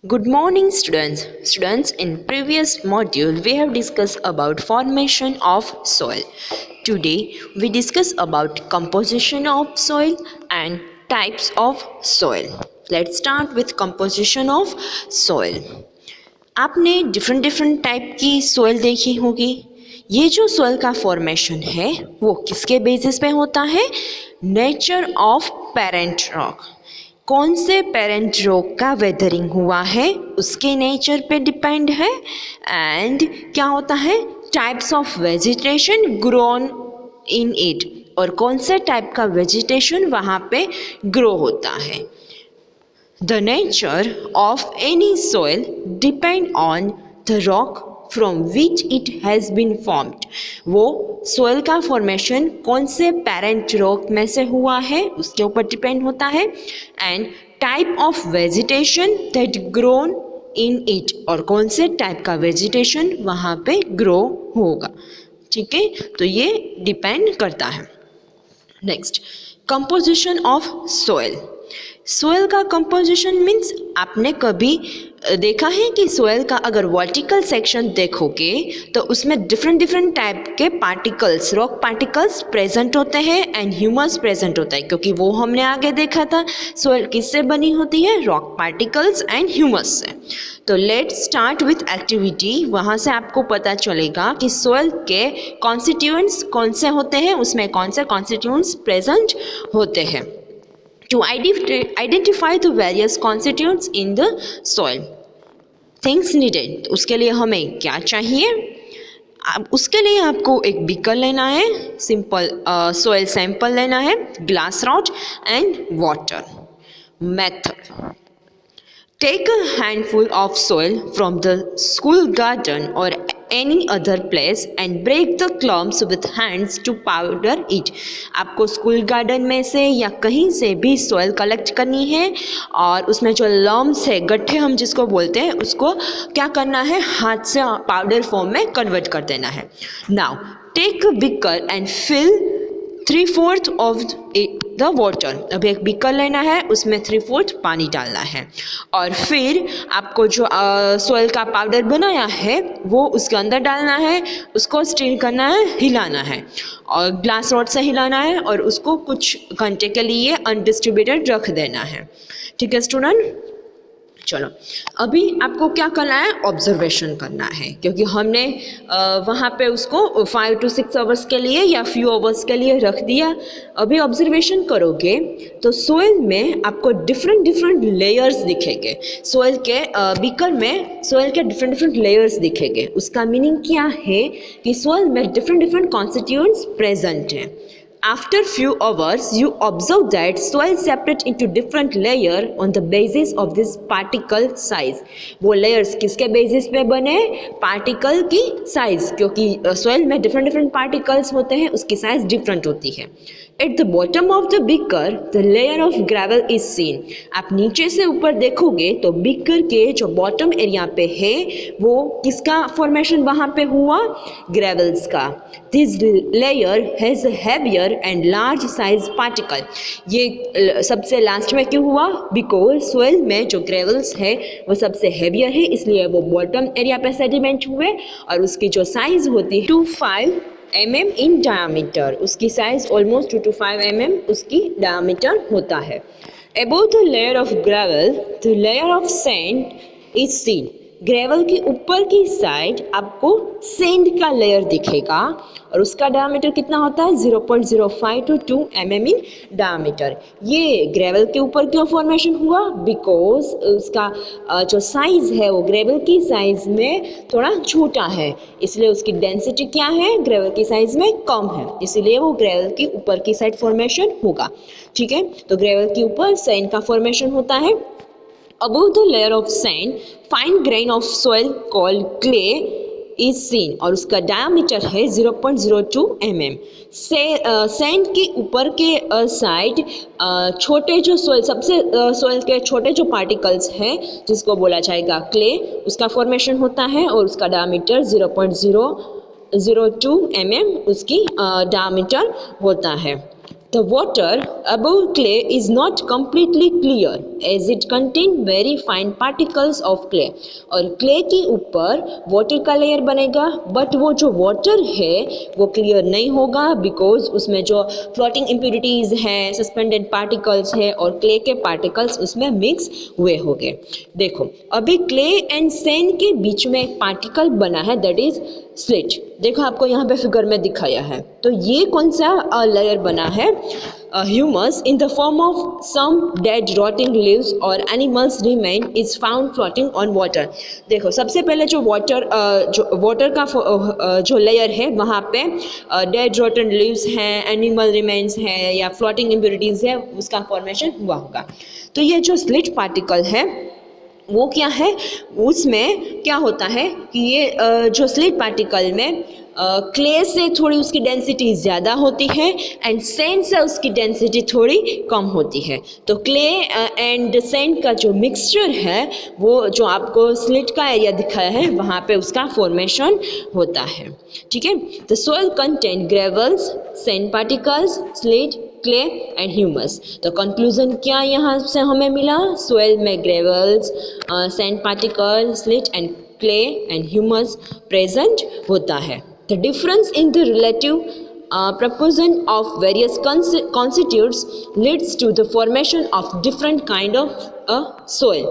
Good morning students. In previous module we have discussed about formation of soil. Today we discuss about composition of soil and types of soil. Let's start with composition of soil. आपने different type की soil देखी होगी. ये जो soil का formation है वो किसके बेसिस पे होता है? Nature of parent rock. कौन से पेरेंट रॉक का वेदरिंग हुआ है उसके नेचर पे डिपेंड है. एंड क्या होता है? Types of vegetation grown in it, और कौन से टाइप का वेजिटेशन वहाँ पे ग्रो होता है. The nature of any soil depend on the rock from which it has been formed. वो सोइल का फॉर्मेशन कौन से पेरेंट रॉक में से हुआ है उसके ऊपर डिपेंड होता है. And type of vegetation that grown in it, और कौन से टाइप का वेजिटेशन वहाँ पे ग्रो होगा. ठीक है, तो ये डिपेंड करता है. Next, composition of soil. Soil का कंपोजिशन मीन्स आपने कभी देखा है कि सोइल का अगर वर्टिकल सेक्शन देखोगे तो उसमें डिफरेंट टाइप के पार्टिकल्स, रॉक पार्टिकल्स प्रेजेंट होते हैं एंड ह्यूमस प्रेजेंट होता है, क्योंकि वो हमने आगे देखा था सोइल किससे बनी होती है? रॉक पार्टिकल्स एंड ह्यूमस से. तो लेट्स स्टार्ट विथ एक्टिविटी. वहाँ से आपको पता चलेगा कि सोइल के कॉन्स्टिट्यूएंट्स कौन से होते हैं, उसमें कौन से कॉन्स्टिट्यूएंट्स प्रेजेंट होते हैं. To identify the various constituents in the soil. Things needed. उसके लिए हमें क्या चाहिए? उसके लिए आपको एक बीकर लेना है, सिंपल सोइल सैंपल लेना है, glass rod and water. Method: Take a handful of soil from the school garden or any other place and break the clumps with hands to powder it. आपको school garden में से या कहीं से भी soil collect करनी है और उसमें जो लम्स है, गड्ढे हम जिसको बोलते हैं, उसको क्या करना है? हाथ से पाउडर फॉर्म में कन्वर्ट कर देना है. Now take a beaker and fill 3/4 of the water. अब एक बीकर लेना है, उसमें 3/4 पानी डालना है और फिर आपको जो सोइल का पाउडर बनाया है वो उसके अंदर डालना है, उसको स्टीर करना है, हिलाना है और ग्लास रॉड से हिलाना है और उसको कुछ घंटे के लिए अनडिस्ट्रीब्यूटेड रख देना है. ठीक है स्टूडेंट, चलो अभी आपको क्या करना है? ऑब्जर्वेशन करना है, क्योंकि हमने वहाँ पे उसको 5 to 6 आवर्स के लिए या फ्यू आवर्स के लिए रख दिया. अभी ऑब्जर्वेशन करोगे तो सोइल में आपको डिफरेंट लेयर्स दिखेंगे. सोइल के बीकर में सोइल के डिफरेंट लेयर्स दिखेंगे. उसका मीनिंग क्या है कि सोइल में डिफरेंट कॉन्स्टिट्यूएंट्स प्रेजेंट हैं. After few hours, you observe that soil separate into different layer on the basis of this particle size. वो layers किसके basis पे बने? Particle की size, क्योंकि soil में different particles होते हैं, उसकी size different होती है. At the bottom of the beaker, the layer of gravel is seen. आप नीचे से ऊपर देखोगे तो बीकर के जो बॉटम एरिया पे है वो किसका फॉर्मेशन वहाँ पे हुआ? ग्रेवल्स का. This layer has a heavier and large size particle. ये सबसे लास्ट में क्यों हुआ? Because soil में जो ग्रेवल्स है वो सबसे हेवियर है, इसलिए वो बॉटम एरिया पे सेडिमेंट हुए और उसकी जो साइज होती है 2-5 mm इन डायमीटर. उसकी साइज ऑलमोस्ट 2 to 5 mm उसकी डायमीटर होता है. Above the layer of gravel, the layer of sand is seen. Gravel के ऊपर की साइड आपको सैंड का लेयर दिखेगा और उसका डायमीटर कितना होता है? 0.05 to 2 mm इन डायमीटर. ये ग्रेवल के ऊपर क्यों फॉर्मेशन हुआ? बिकॉज उसका जो साइज है वो ग्रेवल की साइज में थोड़ा छोटा है, इसलिए उसकी डेंसिटी क्या है? ग्रेवल की साइज में कम है, इसीलिए वो ग्रेवल की ऊपर की साइड फॉर्मेशन होगा. ठीक है, तो ग्रेवल के ऊपर सैंड का फॉर्मेशन होता है. Above the layer of sand, fine grain of soil called clay is seen और उसका डायमीटर है 0.02 mm. सैंड के ऊपर के साइड छोटे जो सोइल, सबसे सोइल के छोटे जो पार्टिकल्स हैं जिसको बोला जाएगा क्ले, उसका फॉर्मेशन होता है और उसका डायमीटर 0.002 mm उसकी डायमीटर होता है. The water above clay is not completely clear as it contains very fine particles of clay. और clay के ऊपर water का layer बनेगा, but वो जो water है वो clear नहीं होगा because उसमें जो floating impurities हैं, suspended particles है और clay के particles उसमें mix हुए होंगे. देखो अभी clay and sand के बीच में एक particle बना है, that is स्लिट. देखो आपको यहाँ पे फिगर में दिखाया है. तो ये कौन सा लेयर बना है? Humus in the form of some dead rotting leaves और animals remain is found floating on water. देखो सबसे पहले जो वाटर का जो लेयर है वहाँ पे डेड रॉटन लीव्स हैं, एनिमल रिमेन्स हैं या फ्लोटिंग इम्प्योरिटीज है, उसका फॉर्मेशन हुआ होगा. तो ये जो स्लिट पार्टिकल है वो क्या है, उसमें क्या होता है कि ये जो स्लिट पार्टिकल में क्ले से थोड़ी उसकी डेंसिटी ज़्यादा होती है एंड सैंड से उसकी डेंसिटी थोड़ी कम होती है. तो क्ले एंड सैंड का जो मिक्सचर है वो जो आपको स्लिट का एरिया दिखाया है वहाँ पे उसका फॉर्मेशन होता है. ठीक है. The soil contain gravels, sand particles, slit, clay and humus. तो कंक्लूजन क्या यहाँ से हमें मिला? सोइल में gravels, sand particle, slit and clay and humus present होता है. The difference in the relative proportion of various constituents leads to the formation of different kind of soil.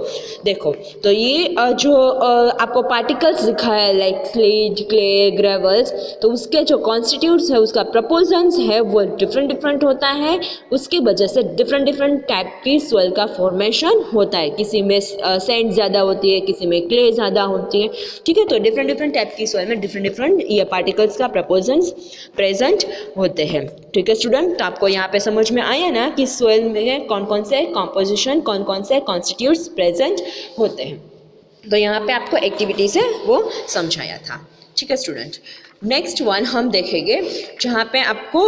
देखो तो ये जो आपको पार्टिकल्स दिखाया है लाइक स्लेट, क्ले, ग्रेवल्स, तो उसके जो कॉन्स्टिट्यूट्स है उसका प्रपोजन्स है वो डिफरेंट होता है. उसकी वजह से डिफरेंट टाइप की सोइल का फॉर्मेशन होता है. किसी में सैंड ज़्यादा होती है, किसी में क्ले ज़्यादा होती है. ठीक है. तो डिफरेंट टाइप की सोइल में डिफरेंट ये पार्टिकल्स का प्रपोजन्स प्रेजेंट होते हैं. ठीक है स्टूडेंट. तो आपको यहाँ पे समझ में आया ना कि सोइल में कौन कौन से कॉम्पोजिशन, कौन कौन से कॉन्स्टिट्यूट्स प्रेजेंट होते हैं. तो यहाँ पे आपको एक्टिविटी से वो समझाया था. ठीक है स्टूडेंट. नेक्स्ट वन हम देखेंगे जहाँ पे आपको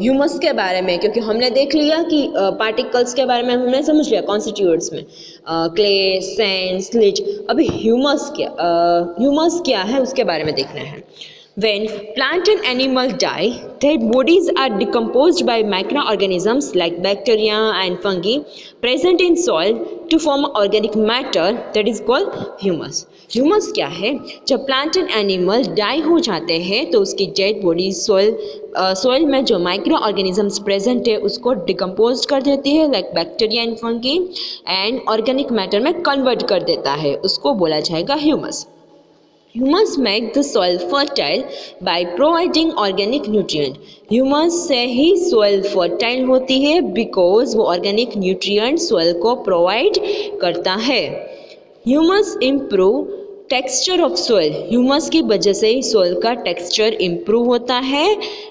ह्यूमस के बारे में, क्योंकि हमने देख लिया कि पार्टिकल्स के बारे में हमने समझ लिया कॉन्स्टिट्यूएंट्स में क्ले, सैंड, स्लिट. अभी ह्यूमस क्या है उसके बारे में देखना है. When plant and animal die, their bodies are decomposed by microorganisms like bacteria and fungi present in soil to form organic matter that is called humus. Humus क्या है? जब plant and animal die हो जाते हैं तो उसकी dead body soil में जो माइक्रो ऑर्गेनिजम्स प्रेजेंट है उसको डिकम्पोज कर देती है like bacteria and fungi and organic matter में कन्वर्ट कर देता है. उसको बोला जाएगा humus. Humus make the soil fertile by providing organic nutrient. Humus से ही soil fertile होती है because वो organic nutrient soil को provide करता है. Humus improve texture of soil. Humus की वजह से ही सॉइल का टेक्सचर इम्प्रूव होता है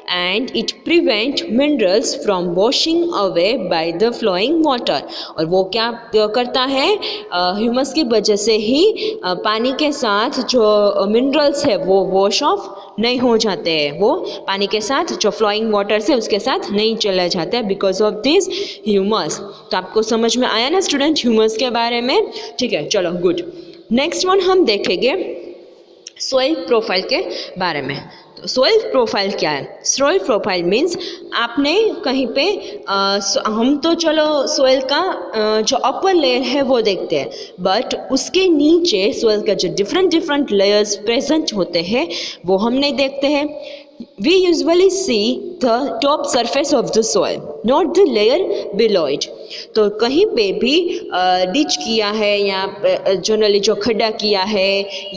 and it prevent minerals from washing away by the flowing water. और वो क्या करता है? ह्यूमस की वजह से ही पानी के साथ जो मिनरल्स है वो वॉश ऑफ नहीं हो जाते हैं, वो पानी के साथ जो फ्लोइंग वाटर से उसके साथ नहीं चले जाते हैं बिकॉज ऑफ दिस ह्यूमस. तो आपको समझ में आया ना स्टूडेंट ह्यूमस के बारे में? ठीक है. चलो गुड. नेक्स्ट वन हम देखेंगे सोइल प्रोफाइल के बारे में. तो सोइल प्रोफाइल क्या है? सोइल प्रोफाइल मीन्स आपने कहीं पे हम तो चलो सोइल का जो अपर लेयर है वो देखते हैं, बट उसके नीचे सोइल का जो डिफरेंट लेयर्स प्रेजेंट होते हैं वो हम नहीं देखते हैं. We usually see the top surface of the soil, not the layer below it. तो कहीं पे भी डिच किया है या जनरली जो खड्डा किया है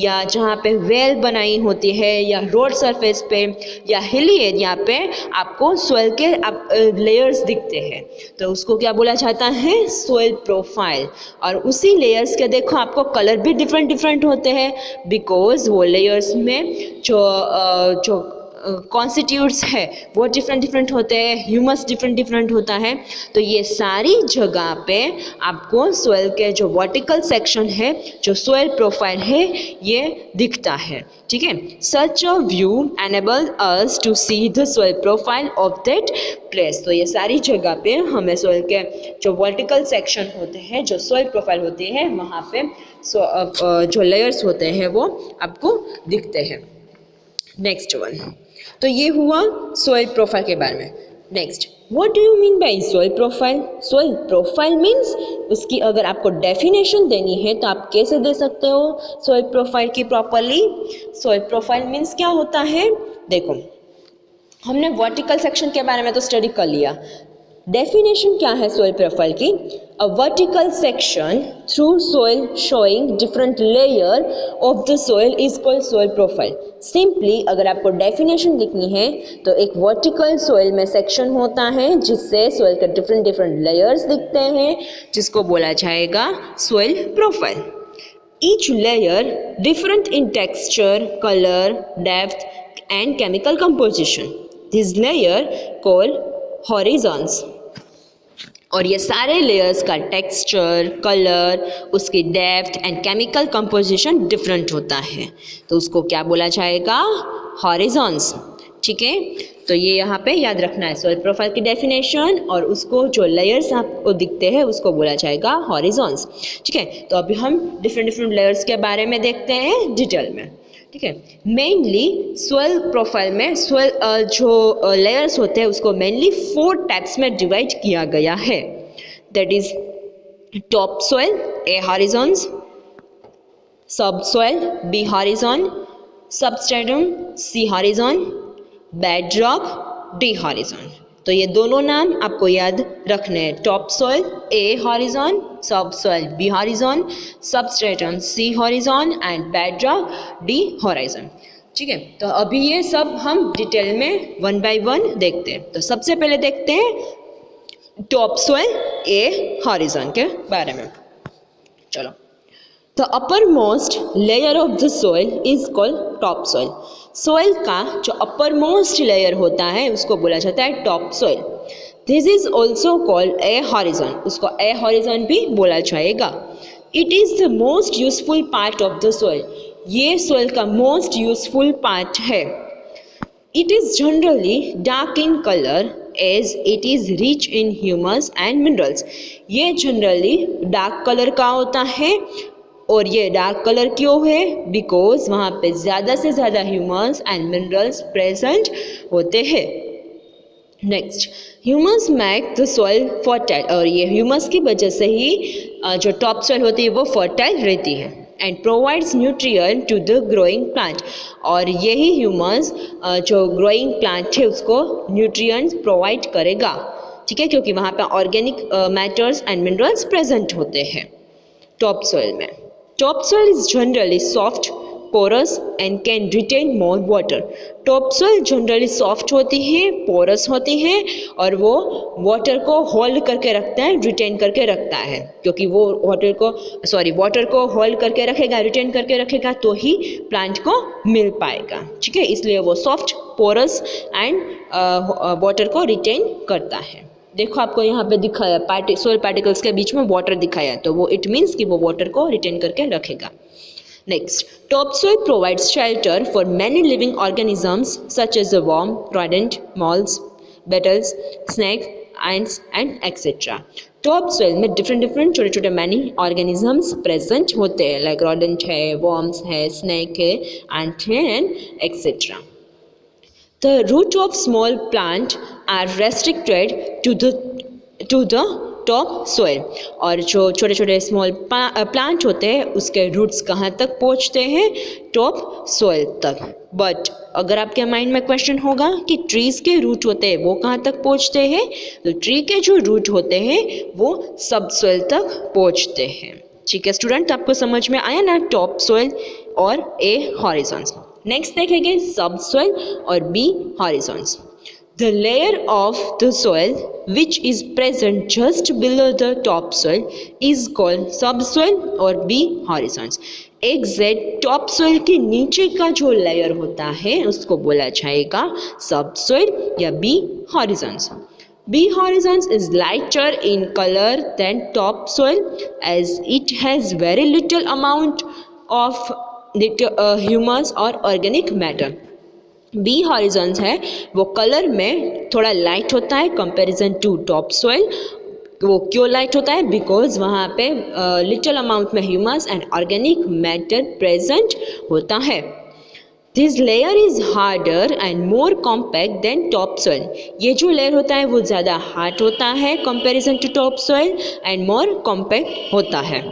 या जहाँ पे वेल बनाई होती है या रोड सरफेस पे या हिली एरिया पे आपको सोइल के लेयर्स दिखते हैं, तो उसको क्या बोला जाता है? Soil profile. और उसी लेयर्स के देखो आपको कलर भी डिफरेंट होते हैं बिकॉज वो लेयर्स में जो कॉन्स्टिट्यूट्स है वो डिफरेंट होते हैं, ह्यूमस डिफरेंट होता है. तो ये सारी जगह पे आपको सोइल के जो वर्टिकल सेक्शन है, जो सोइल प्रोफाइल है, ये दिखता है. ठीक है. Such a view enable us to see the soil profile of that place. तो ये सारी जगह पे हमें सोइल के जो वर्टिकल सेक्शन होते हैं, जो सोइल प्रोफाइल होती है, वहाँ पे जो लेयर्स होते हैं वो आपको दिखते हैं. Next one. तो ये हुआ सॉइल प्रोफाइल के बारे में। Next, what do you mean by soil profile? Soil profile means उसकी अगर आपको डेफिनेशन देनी है तो आप कैसे दे सकते हो सॉइल प्रोफाइल की प्रॉपरली? सॉइल प्रोफाइल मीन्स क्या होता है? देखो, हमने वर्टिकल सेक्शन के बारे में तो स्टडी कर लिया। डेफिनेशन क्या है सॉइल प्रोफाइल की? A vertical section through soil showing different layer of the soil is called soil profile. Simply अगर आपको डेफिनेशन लिखनी है तो एक वर्टिकल सॉइल में सेक्शन होता है जिससे सॉइल के डिफरेंट डिफरेंट लेयर्स दिखते हैं, जिसको बोला जाएगा soil profile. Each layer different in texture, color, depth and chemical composition. This layer called horizons. और ये सारे लेयर्स का टेक्सचर, कलर, उसकी depth and chemical composition different होता है, तो उसको क्या बोला जाएगा? हॉरिजॉन्स। ठीक है, तो ये यहाँ पे याद रखना है सॉइल प्रोफाइल की डेफिनेशन, और उसको जो लेयर्स आपको दिखते हैं उसको बोला जाएगा हॉरिजॉन्स। ठीक है, तो अभी हम डिफरेंट डिफरेंट लेयर्स के बारे में देखते हैं डिटेल में। ठीक है, मेनली सॉइल प्रोफाइल में सॉइल जो लेयर्स होते हैं उसको मेनली 4 टाइप्स में डिवाइड किया गया है। That is topsoil, A horizons, subsoil, B horizon, substratum, C horizon, bedrock, D horizon. तो ये दोनों नाम आपको याद रखने हैं, topsoil A horizon, subsoil B horizon, substratum C horizon and bedrock D horizon. ठीक है, तो अभी ये सब हम डिटेल में 1 बाय 1 देखते हैं। तो सबसे पहले देखते हैं टॉप सॉइल ए हॉरिजॉन के बारे में। चलो, the upper most layer of the soil is called top soil. Soil का जो अपर मोस्ट लेयर होता है उसको बोला जाता है topsoil. This is also called A horizon, उसको ए हॉरिजॉन भी बोला जाएगा। It is the most useful part of the soil, ये सॉइल का मोस्ट यूजफुल पार्ट है। It is generally dark in colour as it is rich in humus and minerals. ये generally dark colour का होता है, और ये डार्क कलर क्यों है? बिकॉज वहाँ पे ज़्यादा से ज़्यादा ह्यूमस एंड मिनरल्स प्रेजेंट होते हैं। Next, humus make the soil fertile, और ये ह्यूमस की वजह से ही जो टॉप सॉइल होती है वो फर्टाइल रहती है। And provides nutrient to the growing plant, और यही ह्यूमस जो ग्रोइंग प्लांट है उसको न्यूट्रिएंट्स प्रोवाइड करेगा। ठीक है, क्योंकि वहाँ पे organic matters and minerals present होते हैं टॉप सॉइल में। Top soil is generally soft, porous and can retain more water. Top soil generally soft होती है, पोरस होती है, और वो वाटर को होल्ड करके रखता है, रिटेन करके रखता है, क्योंकि वो वाटर को होल्ड करके रखेगा, रिटेन करके रखेगा तो ही प्लांट को मिल पाएगा। ठीक है, इसलिए वो सॉफ्ट, पोरस एंड वाटर को रिटेन करता है। देखो, आपको यहाँ पे दिखाया सॉइल पार्टिकल्स के बीच में वाटर दिखाया, तो वो इट मीन्स कि वो वाटर को रिटेन करके रखेगा। Next, topsoil provides shelter for many living organisms such as the worm, rodent, moths, beetles, snake, ants and etc. Topsoil में डिफरेंट छोटे छोटे मैनी ऑर्गेनिजम्स प्रेजेंट होते हैं, लाइक rodent है, worms है, snake है, ant है and etcetera. The root of small plant are restricted to the top soil, और जो छोटे छोटे स्मॉल प्लांट होते हैं उसके रूट्स कहाँ तक पहुँचते हैं? टॉप सॉइल तक। बट अगर आपके माइंड में क्वेश्चन होगा कि ट्रीज के रूट होते हैं वो कहाँ तक पहुँचते हैं, तो ट्री के जो रूट होते हैं वो सब सॉइल तक पहुँचते हैं। ठीक है स्टूडेंट, आपको समझ में आया ना टॉप सॉइल और ए हॉरिजॉन्स। नेक्स्ट देखेंगे सब सॉइल और B horizons. The layer of the soil which is present just below the topsoil is called subsoil और B horizons। Exact top soil के नीचे का जो लेयर होता है उसको बोला जाएगा सबसोइल या B horizons. B horizons is lighter in color than topsoil as it has very little amount of humus और organic matter। बी हॉरिजॉन्स है वो कलर में थोड़ा लाइट होता है कंपैरिजन टू टॉप सॉइल। वो क्यों लाइट होता है? बिकॉज वहाँ पे लिटिल अमाउंट में humus and organic matter present होता है। This layer is harder and more compact than topsoil. ये जो लेयर होता है वो ज़्यादा हार्ड होता है comparison to topsoil and more compact होता है।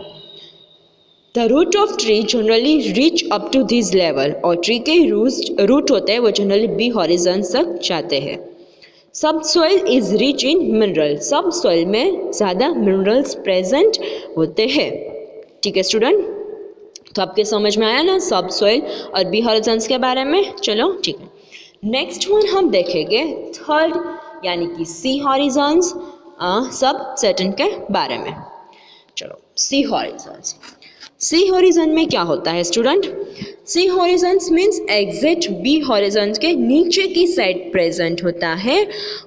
The root of tree generally reach up to this level, और ट्री के रूट होते हैं वो जनरली बी हॉरिजॉन तक जाते हैं। सब soil is rich in mineral, सब सॉइल में ज़्यादा मिनरल्स प्रेजेंट होते हैं। ठीक है स्टूडेंट, तो आपके समझ में आया ना सब सॉइल और बी हॉरिजॉन्स के बारे में। चलो ठीक है, नेक्स्ट वन हम देखेंगे थर्ड यानी कि सी हॉरिजॉन्स सब सैटर्न के बारे में। चलो सी हॉरिजॉन्स, सी हॉरिजॉन में क्या होता है student? C horizons means exact B horizon के नीचे की साइड प्रेजेंट होता है,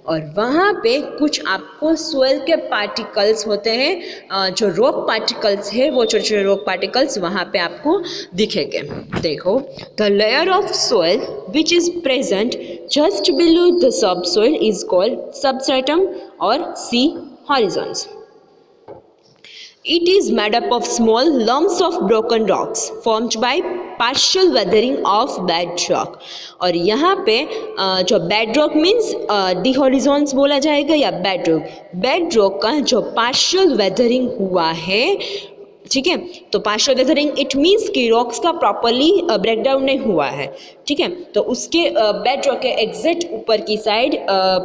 और वहाँ पे कुछ आपको सोइल के पार्टिकल्स होते हैं, जो रॉक पार्टिकल्स है वो छोटे छोटे रॉक पार्टिकल्स वहाँ पे आपको दिखेंगे। देखो, the layer of soil which is present just below the sub soil is called substratum और सी horizons. It is made up of small lumps of broken rocks formed by partial weathering of bedrock। और यहाँ पे जो bedrock means D horizons बोला जाएगा या bedrock का जो partial weathering हुआ है, ठीक है, तो पार्शियल वेदरिंग इट मीन्स कि रॉक्स का प्रॉपरली ब्रेकडाउन नहीं हुआ है, ठीक है, तो उसके बेड रॉक के एग्जैक्ट ऊपर की साइड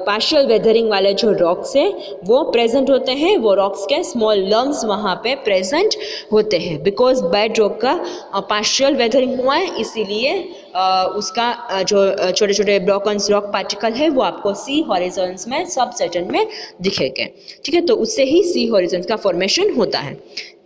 पार्शियल वेदरिंग वाले जो रॉक्स है वो प्रेजेंट होते हैं, वो रॉक्स के स्मॉल लम्स वहाँ पे प्रेजेंट होते हैं। बिकॉज बेड रॉक का पार्शियल वेदरिंग हुआ है, इसीलिए उसका जो छोटे छोटे ब्रोकन रॉक पार्टिकल है वो आपको सी हॉरिजॉन्स में सब सैटर्न में दिखेंगे, ठीक है, तो उससे ही सी हॉरिजॉन्स का फॉर्मेशन होता है।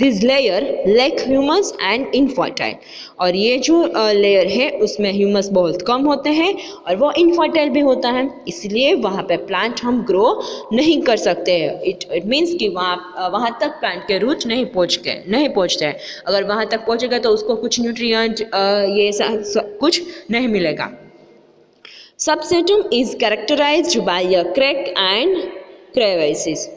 This layer lack humus and infertile, और ये जो लेयर है उसमें ह्यूमस बहुत कम होते हैं और वो इनफर्टाइल भी होता है, इसलिए वहाँ पे प्लांट हम ग्रो नहीं कर सकते हैं। इट मीन्स कि वहाँ तक प्लांट के रूट नहीं पहुँचते हैं। अगर वहाँ तक पहुँचेगा तो उसको कुछ न्यूट्रिएंट ये कुछ नहीं मिलेगा। Substratum is characterised by a crack and crevices.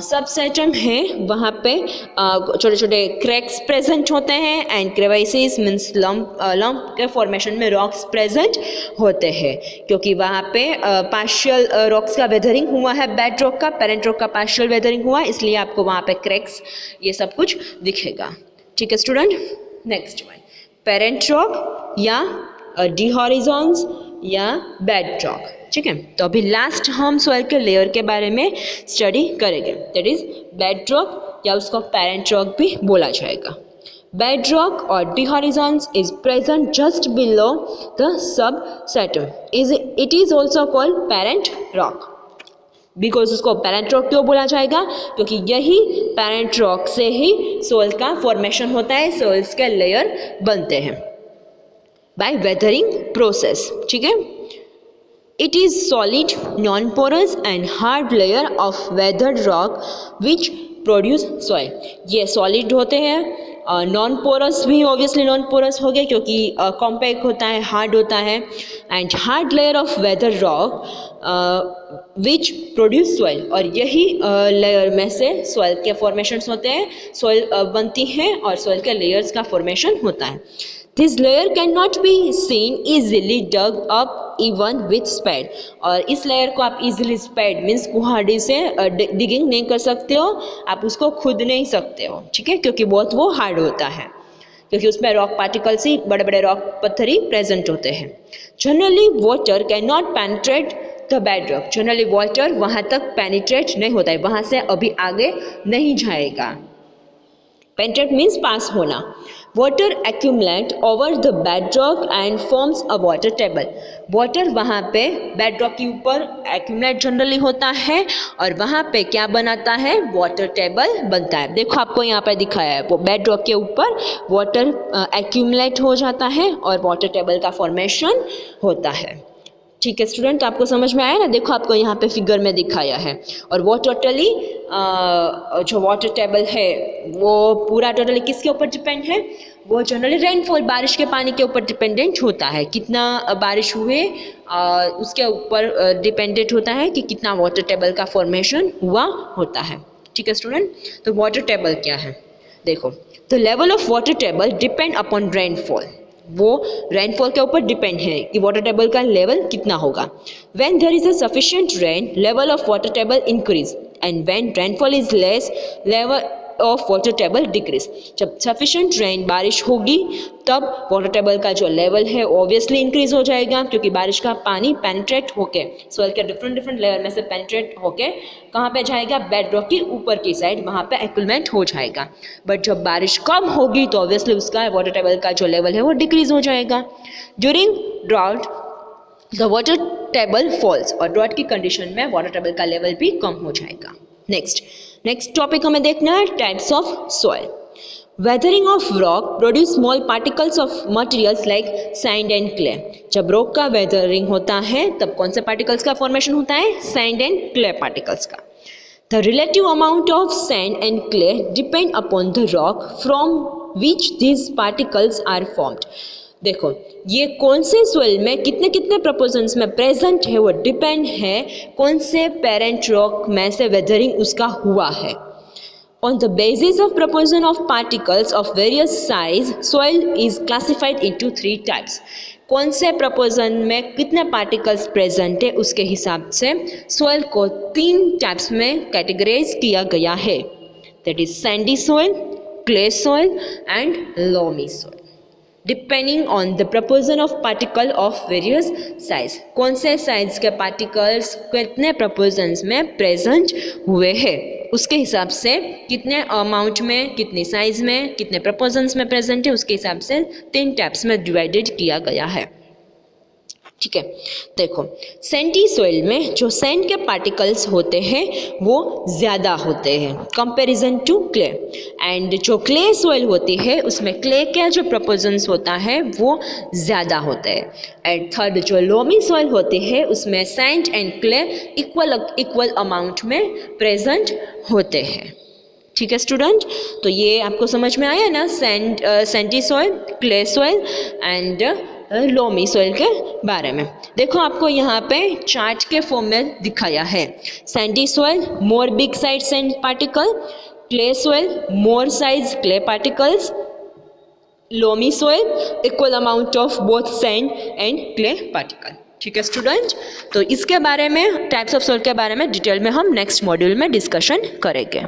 Substratum है वहाँ पे छोटे छोटे क्रैक्स प्रेजेंट होते हैं एंड क्रेविसेस मीन्स लंप के फॉर्मेशन में रॉक्स प्रेजेंट होते हैं, क्योंकि वहाँ पे पार्शियल रॉक्स का वेदरिंग हुआ है, बेड रॉक का, पेरेंट रॉक का पार्शियल वेदरिंग हुआ है, इसलिए आपको वहाँ पे क्रैक्स ये सब कुछ दिखेगा। ठीक है student, next one parent rock या डी हॉरिजॉन्स या बेड रॉक, ठीक है, तो अभी लास्ट हम सॉइल के लेयर के बारे में स्टडी करेंगे, दैट इज बेड रॉक या उसको पेरेंट रॉक भी बोला जाएगा। बेड रॉक और D horizons is present just below the substratum, it is also called parent rock. Because उसको पेरेंट रॉक क्यों बोला जाएगा? क्योंकि यही पेरेंट रॉक से ही सोइल का फॉर्मेशन होता है, सोइल्स के लेयर बनते हैं बाय वेदरिंग प्रोसेस, ठीक है। It is solid, non-porous and hard layer of weathered rock which produce soil। ये solid होते हैं, नॉन पोरस भी ऑब्वियसली नॉन पोरस हो गया क्योंकि कॉम्पैक्ट होता है, हार्ड होता है, and hard layer of weather rock which produce soil, और यही लेयर में से सॉइल के फॉर्मेशंस होते हैं, सॉइल बनती है और सॉइल के लेयर्स का फॉर्मेशन होता है। This layer can not be seen easily dug up even with spade, और इस लेयर को आप इजीली स्पेड मीन्स कुहाड़ी से डिगिंग नहीं कर सकते हो, आप उसको खुद नहीं सकते हो, ठीक है, क्योंकि बहुत वो हार्ड होता है, क्योंकि उसमें रॉक पार्टिकल्स ही बड़े बड़े रॉक पत्थर ही प्रेजेंट होते हैं। Generally water can not penetrate the bed rock, generally water वहाँ तक पेनिट्रेट नहीं होता है, वहाँ से अभी आगे नहीं जाएगा। पेनिट्रेट मीन्स पास होना। Water accumulate over the bedrock and forms a water table, water वहाँ पे बेडरॉक के ऊपर एक्यूमुलेट जनरली होता है और वहाँ पे क्या बनाता है? वाटर टेबल बनता है। देखो आपको यहाँ पे दिखाया है, वो बेडरॉक के ऊपर वाटर एक्यूमुलेट हो जाता है और वाटर टेबल का फॉर्मेशन होता है। ठीक है स्टूडेंट, आपको समझ में आया ना? देखो आपको यहाँ पे फिगर में दिखाया है, और वो टोटली जो वाटर टेबल है वो पूरा टोटली किसके ऊपर डिपेंड है? वो जनरली रेनफॉल, बारिश के पानी के ऊपर डिपेंडेंट होता है, कितना बारिश हुए उसके ऊपर डिपेंडेंट होता है कि कितना वाटर टेबल का फॉर्मेशन हुआ होता है। ठीक है स्टूडेंट, तो वाटर टेबल क्या है? देखो, the level of water table depend upon rainfall. वो रेनफॉल के ऊपर डिपेंड है कि वाटर टेबल का लेवल कितना होगा। When there is a sufficient rain, level of water table increase, and when rainfall is less, level of water table decrease. जब sufficient rain बारिश होगी तब वाटर टेबल का जो लेवल है ऑब्वियसली इंक्रीज हो जाएगा, क्योंकि बारिश का पानी पेनिट्रेट होके सॉइल के डिफरेंट लेयर में से पेनिट्रेट होके कहाँ पे जाएगा, बेड रॉक की ऊपर की साइड, वहाँ पे एक्यूमुलेट हो जाएगा। बट जब बारिश कम होगी तो ऑब्वियसली उसका वाटर टेबल का जो लेवल है वो डिक्रीज हो जाएगा। During drought the water table falls, और ड्राउट की कंडीशन में वाटर टेबल का लेवल भी कम हो जाएगा। नेक्स्ट टॉपिक हमें देखना है types of soil. Weathering of rock produce small particles of materials like sand and clay. जब रॉक का वेदरिंग होता है तब कौन से पार्टिकल्स का फॉर्मेशन होता है, सैंड एंड क्ले पार्टिकल्स का। The relative amount of sand and clay depend upon the rock from which these particles are formed. देखो ये कौन से सॉइल में कितने कितने प्रपोजन्स में प्रेजेंट है वो डिपेंड है कौन से पेरेंट रॉक में से वेदरिंग उसका हुआ है। On the basis of proportion of particles of various size, soil is classified into 3 types. कौन से proportion में कितने particles present है उसके हिसाब से soil को 3 types में categorize किया गया है, that is sandy soil, clay soil and loamy soil. Depending on the proportion of particle of various size, कौन से size के particles कितने proportions में present हुए हैं उसके हिसाब से कितने अमाउंट में, कितनी साइज में, कितने प्रपोजन्स में प्रेजेंट है उसके हिसाब से 3 टाइप्स में डिवाइडेड किया गया है। ठीक है, देखो सैंडी सॉइल में जो सैंड के पार्टिकल्स होते हैं वो ज़्यादा होते हैं कंपैरिजन टू क्ले, एंड जो क्ले सॉइल होती है उसमें क्ले के जो प्रपोजन्स होता है वो ज़्यादा होते हैं। एंड थर्ड जो लोमी सॉइल होती है उसमें sand and clay equal amount में प्रेजेंट होते हैं। ठीक है स्टूडेंट, तो ये आपको समझ में आया ना, Sandy soil, clay soil and loamy soil के बारे में। देखो आपको यहाँ पे चार्ट के फॉर्म में दिखाया है, Sandy soil more big size sand particle, clay soil more size clay particles, loamy soil equal amount of both sand and clay particle. ठीक है स्टूडेंट, तो इसके बारे में टाइप्स ऑफ सॉइल के बारे में डिटेल में हम नेक्स्ट मॉड्यूल में डिस्कशन करेंगे।